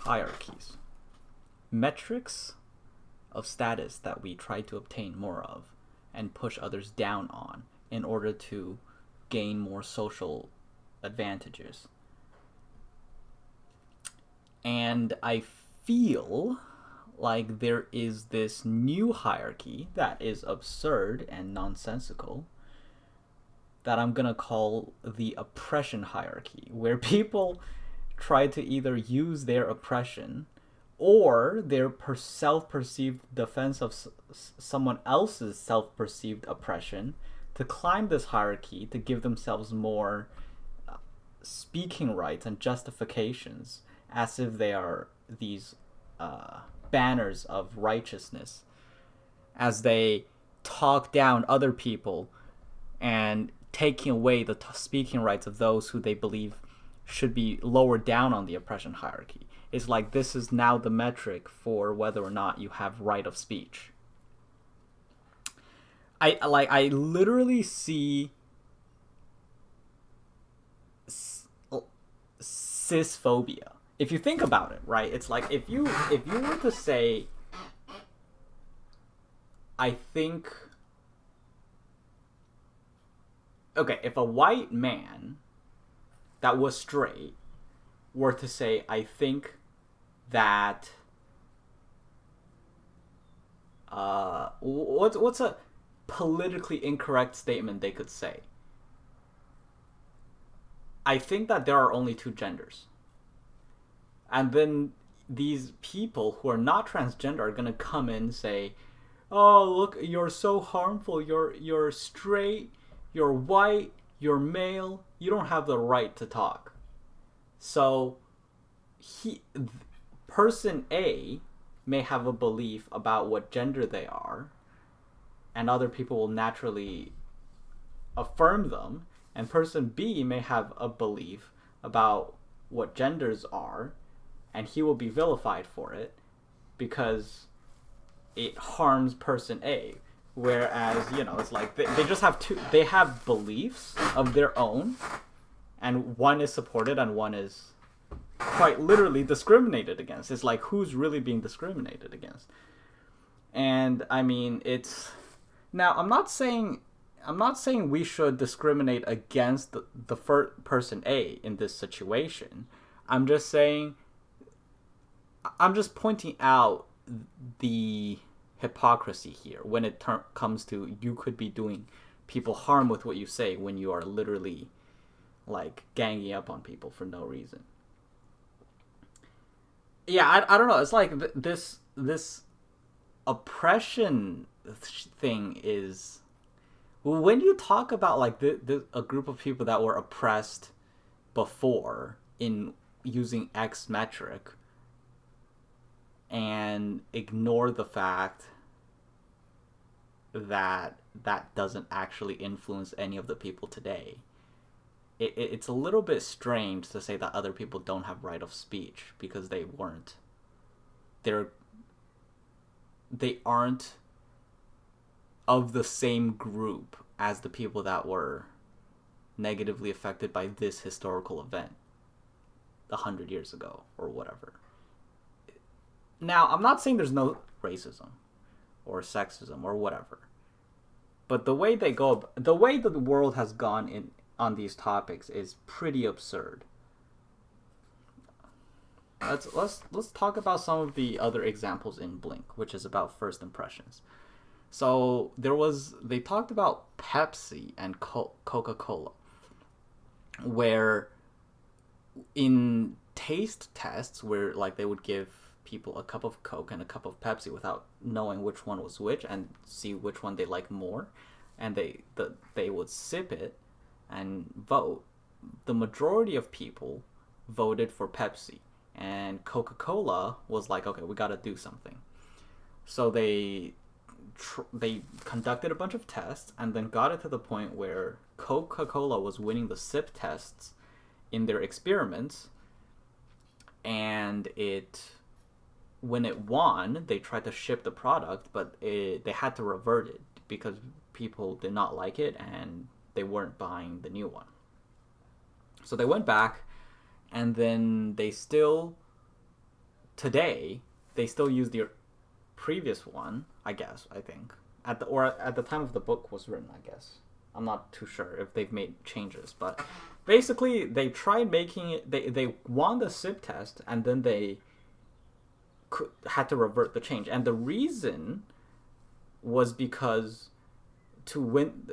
hierarchies, metrics of status that we try to obtain more of and push others down on in order to gain more social advantages. And I feel like there is this new hierarchy that is absurd and nonsensical that I'm gonna call the oppression hierarchy, where people try to either use their oppression or their self-perceived defense of someone else's self-perceived oppression to climb this hierarchy to give themselves more speaking rights and justifications, as if they are these banners of righteousness, as they talk down other people and taking away the speaking rights of those who they believe should be lowered down on the oppression hierarchy. It's like this is now the metric for whether or not you have right of speech. I literally see cisphobia. If you think about it, right? It's like if you were to say, I think, okay, if a white man that was straight were to say, I think that what's a politically incorrect statement they could say? I think that there are only two genders. And then these people who are not transgender are gonna come in and say, "Oh, look, you're so harmful. You're straight. You're white. You're male. You don't have the right to talk." So, person A may have a belief about what gender they are, and other people will naturally affirm them. And person B may have a belief about what genders are, and he will be vilified for it because it harms person A. Whereas, it's like they just have they have beliefs of their own, and one is supported and one is quite literally discriminated against. It's like, who's really being discriminated against? And I mean, now I'm not saying we should discriminate against the first person A in this situation. I'm just pointing out the hypocrisy here when it comes to you could be doing people harm with what you say when you are literally like ganging up on people for no reason. Yeah, I don't know. It's like this oppression thing is, when you talk about like a group of people that were oppressed before in using X metric and ignore the fact that that doesn't actually influence any of the people today, it's a little bit strange to say that other people don't have right of speech because they aren't of the same group as the people that were negatively affected by this historical event 100 years ago or whatever. Now, I'm not saying there's no racism or sexism or whatever, but the way that the world has gone on these topics is pretty absurd. Let's talk about some of the other examples in Blink, which is about first impressions. So they talked about Pepsi and Coca-Cola, where in taste tests, where like they would give people a cup of Coke and a cup of Pepsi without knowing which one was which and see which one they like more, and they would sip it and vote. The majority of people voted for Pepsi, and Coca-Cola was like, okay, we got to do something. So they conducted a bunch of tests and then got it to the point where Coca-Cola was winning the sip tests in their experiments, and when it won, they tried to ship the product, but they had to revert it because people did not like it and they weren't buying the new one. So they went back, and then they still today they still use the previous one, I think at the time of the book was written, I guess. I'm not too sure if they've made changes, but basically they tried making it. They won the SIP test, and then they had to revert the change, and the reason was because to win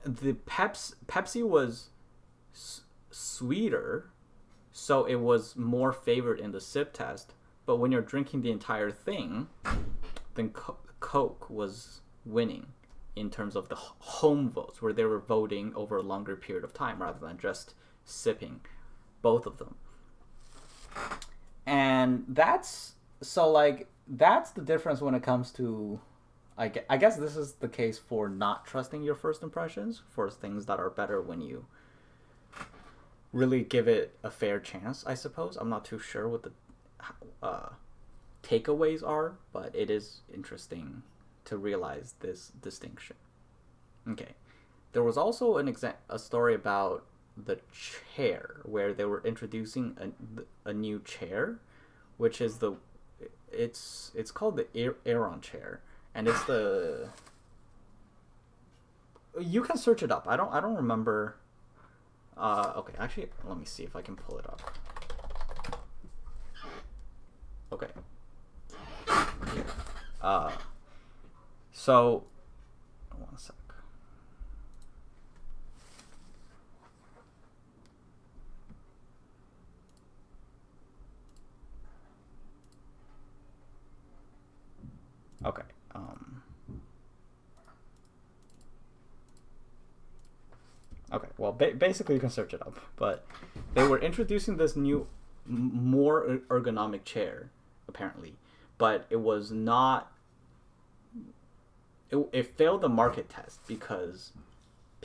the Pepsi was sweeter, so it was more favored in the SIP test. But when you're drinking the entire thing, then Coke was winning in terms of the home votes, where they were voting over a longer period of time rather than just sipping both of them. And that's the difference when it comes to, I guess this is the case for not trusting your first impressions for things that are better when you really give it a fair chance, I suppose. I'm not too sure what the takeaways are, but it is interesting to realize this distinction. Okay. There was also a story about the chair, where they were introducing a new chair, which is it's called the Aeron chair, and it's the, you can search it up. I don't remember. Okay, actually, let me see if I can pull it up. Okay. So, one sec. Okay. Okay. Well, basically, you can search it up. But they were introducing this new, more ergonomic chair, apparently, but it was not. It failed the market test because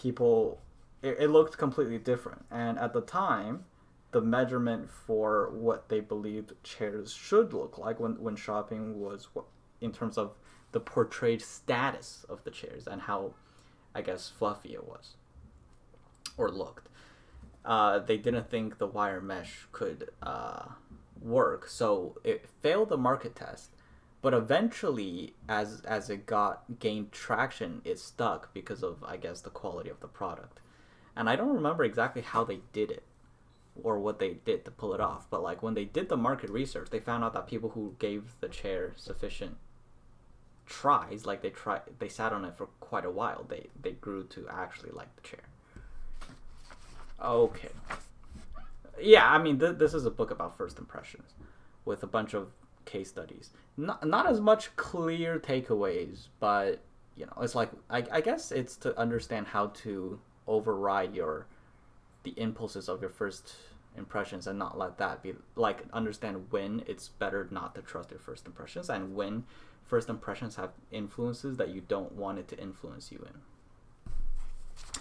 it looked completely different, and at the time, the measurement for what they believed chairs should look like when shopping was in terms of the portrayed status of the chairs and how, I guess, fluffy it was or looked. They didn't think the wire mesh could work, so it failed the market test. But eventually, as it gained traction, it stuck because of, I guess, the quality of the product. And I don't remember exactly how they did it or what they did to pull it off. But like when they did the market research, they found out that people who gave the chair sufficient tries, like they sat on it for quite a while, they grew to actually like the chair. Okay. Yeah, I mean, this is a book about first impressions with a bunch of case studies. Not as much clear takeaways, but it's like I guess it's to understand how to override the impulses of your first impressions and not let that be, like, understand when it's better not to trust your first impressions and when first impressions have influences that you don't want it to influence you in.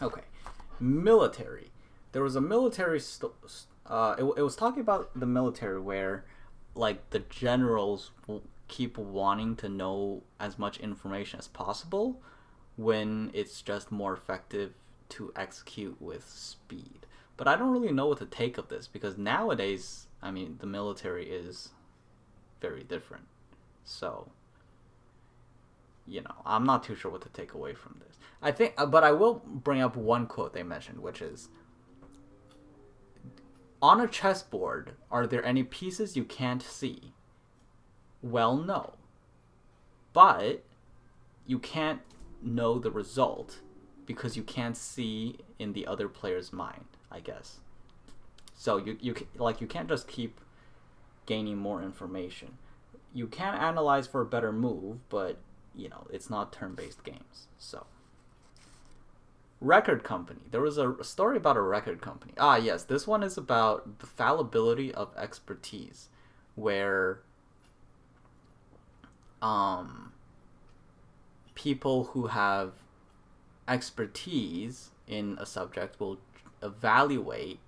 Okay. Military. There was a military it was talking about the military where, like, the generals keep wanting to know as much information as possible when it's just more effective to execute with speed. But I don't really know what to take of this, because nowadays, I mean, the military is very different. So, I'm not too sure what to take away from this. I think, but I will bring up one quote they mentioned, which is, on a chessboard, are there any pieces you can't see? Well, no. But you can't know the result because you can't see in the other player's mind, I guess. So you can't just keep gaining more information. You can analyze for a better move, but it's not turn-based games. So, record company. There was a story about a record company. Ah, yes, this one is about the fallibility of expertise, where people who have expertise in a subject will evaluate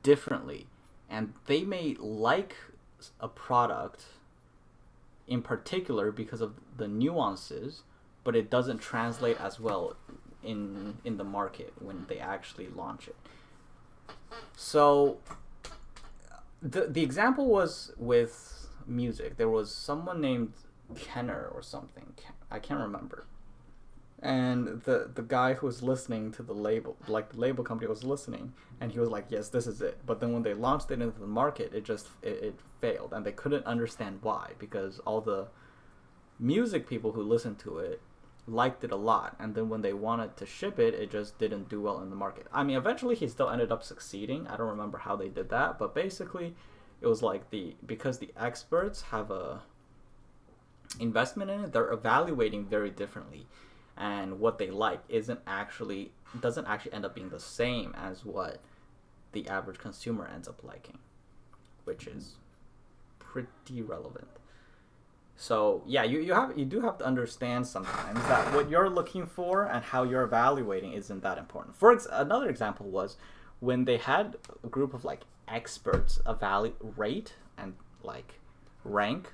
differently, and they may like a product in particular because of the nuances, but it doesn't translate as well in the market when they actually launch it. So The example was with music. There was someone named Kenner or something. I can't remember. And the guy who was listening to the label, like the label company was listening, and he was like, yes, this is it. But then when they launched it into the market, it failed, and they couldn't understand why, because all the music people who listened to it liked it a lot, and then when they wanted to ship it, it just didn't do well in the market. I mean, eventually he still ended up succeeding. I don't remember how they did that, but basically it was like because the experts have a investment in it, they're evaluating very differently, and what they like doesn't actually end up being the same as what the average consumer ends up liking, which is pretty relevant. So yeah, you do have to understand sometimes that what you're looking for and how you're evaluating isn't that important. Another example was when they had a group of like experts evaluate rate and like rank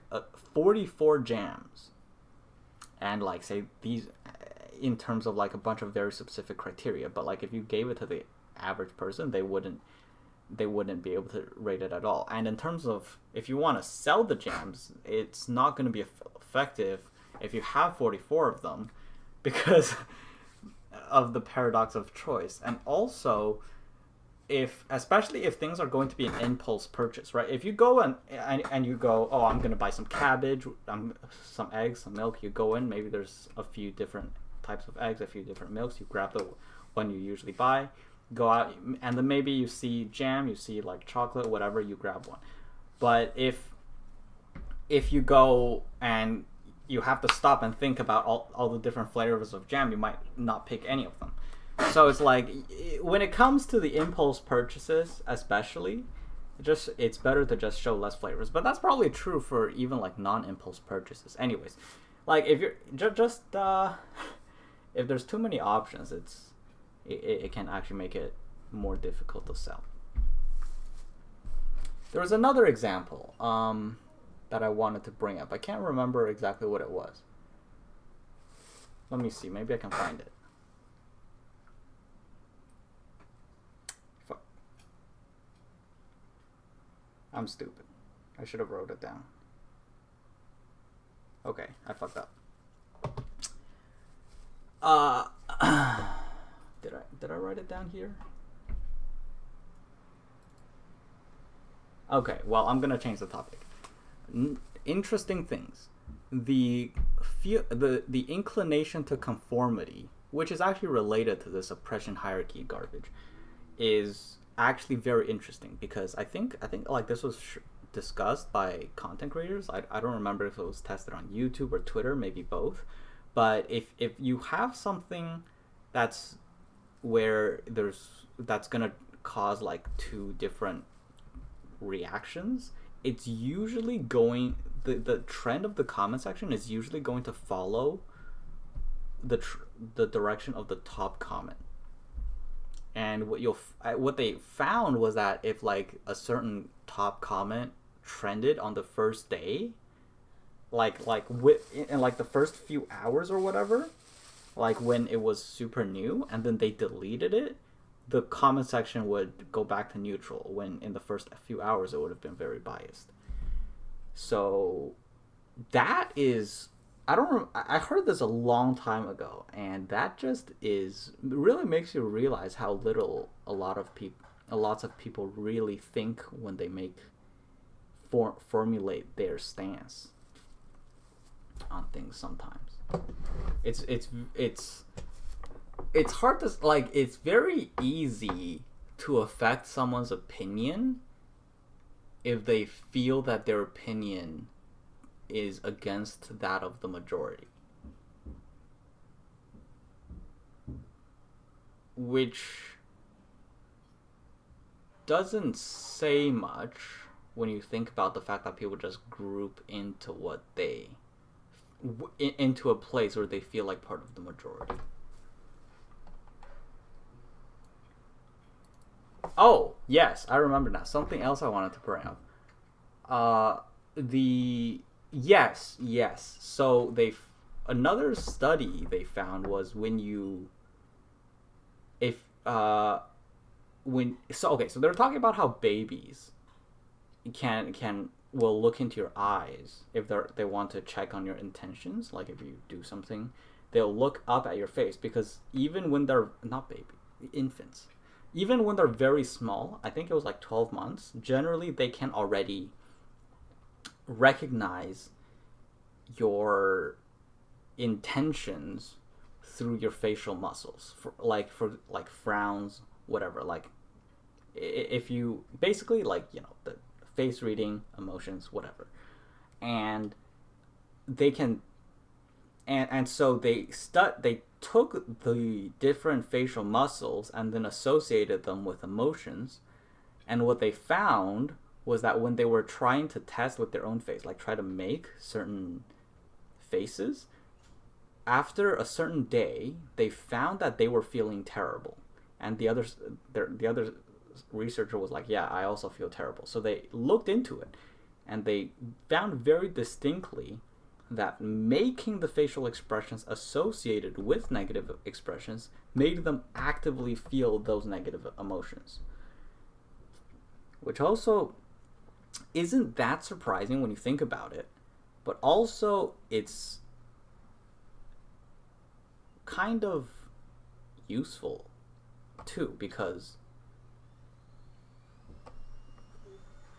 44 jams, and like say these in terms of like a bunch of very specific criteria. But like if you gave it to the average person, they wouldn't be able to rate it at all. And in terms of if you want to sell the jams, it's not going to be effective if you have 44 of them, because of the paradox of choice. And also, especially if things are going to be an impulse purchase, right? If you go and you go, oh, I'm going to buy some cabbage, some eggs, some milk. You go in, maybe there's a few different types of eggs, a few different milks. You grab the one you usually buy, go out, and then maybe you see jam, you see like chocolate, whatever, you grab one. But if you go and you have to stop and think about all the different flavors of jam, you might not pick any of them. So it's like when it comes to the impulse purchases, especially, it's better to just show less flavors. But that's probably true for even like non-impulse purchases. Anyways, like if you're just if there's too many options, it can actually make it more difficult to sell. There was another example that I wanted to bring up. I can't remember exactly what it was. Let me see. Maybe I can find it. Fuck. I'm stupid. I should have wrote it down. Okay, I fucked up. Did I write it down here? Okay, well, I'm gonna change the topic. Interesting things. The inclination to conformity, which is actually related to this oppression hierarchy garbage, is actually very interesting, because I think like this was discussed by content creators. I don't remember if it was tested on YouTube or Twitter, maybe both. But if you have something that's gonna cause like two different reactions, it's usually going the trend of the comment section is usually going to follow the direction of the top comment. And what they found was that if like a certain top comment trended on the first day, in like the first few hours or whatever, like when it was super new, and then they deleted it, the comment section would go back to neutral, when in the first few hours it would have been very biased. So that is, I heard this a long time ago, and that just really makes you realize how little lots of people really think when they formulate their stance on things. Sometimes it's hard to, like, it's very easy to affect someone's opinion if they feel that their opinion is against that of the majority, which doesn't say much when you think about the fact that people just group into into a place where they feel like part of the majority. Oh, yes, I remember now. Something else I wanted to bring up. Yes. So another study they found was so they're talking about how babies can will look into your eyes if they want to check on your intentions. Like if you do something, they'll look up at your face, because even when they're not baby infants, even when they're very small, I think it was like 12 months, generally they can already recognize your intentions through your facial muscles, for like frowns, whatever. Like if you basically, like, you know, the face reading, emotions, whatever. And they can, and so they took the different facial muscles and then associated them with emotions. And what they found was that when they were trying to test with their own face, like try to make certain faces, after a certain day, they found that they were feeling terrible. And the other researcher was like, yeah, I also feel terrible. So they looked into it, and they found very distinctly that making the facial expressions associated with negative expressions made them actively feel those negative emotions. Which also isn't that surprising when you think about it, but also it's kind of useful too, because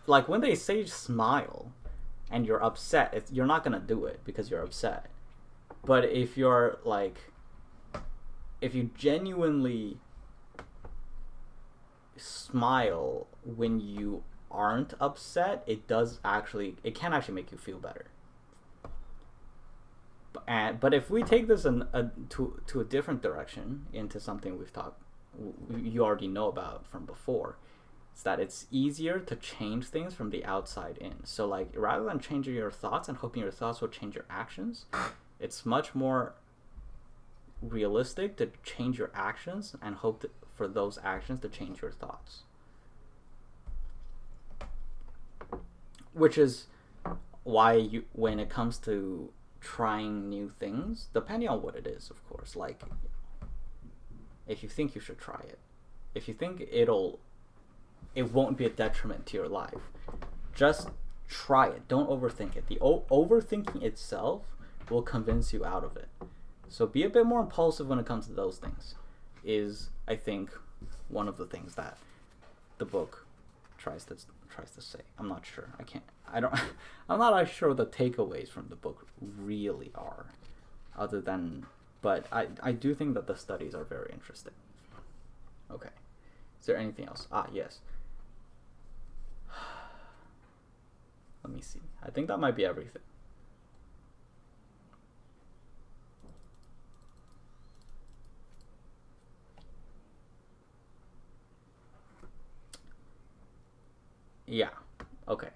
like when they say smile and you're upset, you're not gonna do it because you're upset. But if you're like, if you genuinely smile when you aren't upset, it can actually make you feel better. But if we take this to a different direction, into something you already know about from before, it's that it's easier to change things from the outside in. So like, rather than changing your thoughts and hoping your thoughts will change your actions, it's much more realistic to change your actions and hope for those actions to change your thoughts. Which is why when it comes to trying new things, depending on what it is, of course, like if you think you should try it, if you think it won't be a detriment to your life, just try it. Don't overthink it. The overthinking itself will convince you out of it. So be a bit more impulsive when it comes to those things, is, I think, one of the things that the book tries to say. I'm not sure. I'm not sure what the takeaways from the book really are, other than, but I do think that the studies are very interesting. Okay. Is there anything else? Yes. Let me see. I think that might be everything. Yeah. Okay.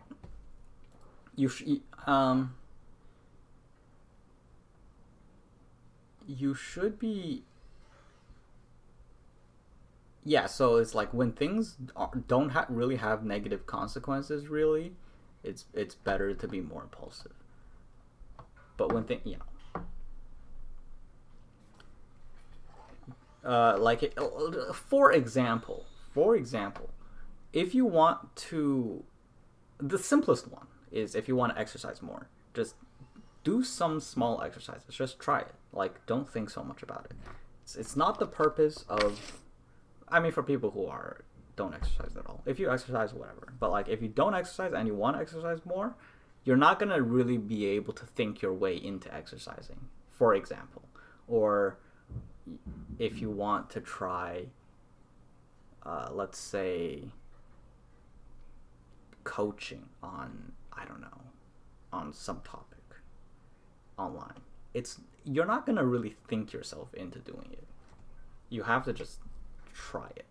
You should be. Yeah. So it's like when things don't really have negative consequences. Really, it's better to be more impulsive. But when like for example, if you want to, the simplest one is, if you want to exercise more, just do some small exercises. Just try it. Like, don't think so much about it. It's not the purpose of, I mean, for people who don't exercise at all. If you exercise, whatever. But like, if you don't exercise and you want to exercise more, you're not gonna really be able to think your way into exercising, for example. Or if you want to try, let's say, coaching on, I don't know, on some topic online, you're not gonna really think yourself into doing it. You have to just try it.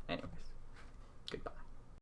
Anyways, goodbye.